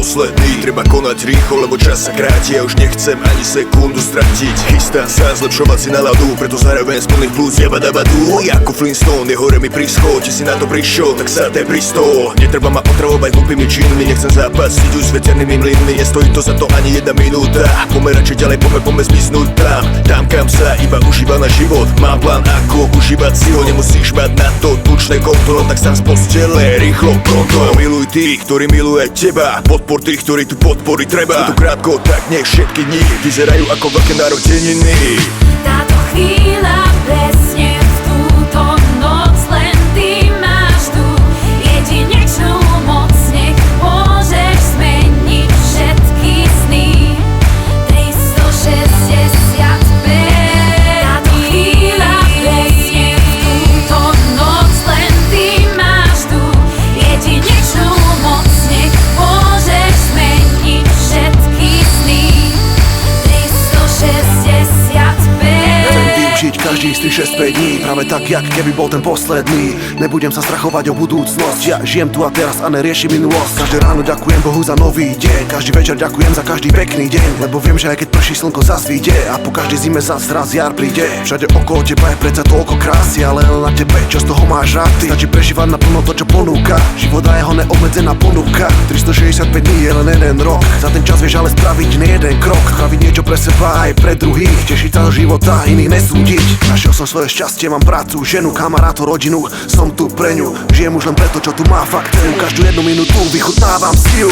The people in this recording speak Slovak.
posledný. Treba konať rýchlo, lebo čas sa kráti. Ja už nechcem ani sekundu stratiť. Chystá sa zlepšovať si náladu, preto zároveň z plných plus jabadabadu. Ako Flintstone, je hore mi prísko. Či si na to prišiel, tak sa te pristol. Netreba ma otravovať hlupými činmi. Nechcem zápasiť už s veternými mlynmi. Nestojí to za to ani jedna minúta. Poďme radšej ďalej, poďme zmiznúť tam kam sa iba užíva na život. Mám plán ako užívať si ho. Nemusíš mať na to tučné konto, no tak sám z postele rýchlo pronto. Miluj tých, ktorí miluje teba. Podpor tých, ktorí tu podpory treba. Sú tu krátko, tak nech všetky dni vyzerajú ako veľké narodeniny. Táto chvíľa presne v túto noc len ty máš tu jedinečnú moc. Nech môžeš zmeniť všetky sny. 365. Táto chvíľa presne v túto noc len ty máš tu jedinečnú moc. Nech môžeš zmeniť všetky sny. 365. Žiť každý z tých 6-5 dní, práve tak, jak keby bol ten posledný. Nebudem sa strachovať o budúcnosť, ja žijem tu a teraz a neriešim minulosť. Každé ráno ďakujem Bohu za nový deň, každý večer ďakujem za každý pekný deň. Lebo viem, že aj keď prší slnko zas vyjde a po každej zime zas raz jar príde. Všade okolo teba je predsa toľko krásy, ale len na tebe, čo z toho máš rád ty. Stačí prežívať naplno to, čo ponúka. Život a jeho neobmedzená ponuka. 365 dní je len jeden rok, za ten čas vieš ale spraviť nie jeden krok. Spraviť niečo pre seba aj pre druhých, tešiť sa do života, iných nesúdiť. Našiel som svoje šťastie, mám prácu, ženu, kamarátov, rodinu. Som tu pre ňu, žijem už len preto, čo tu má fakt cenu. Každú jednu minútu vychutnávam si ju.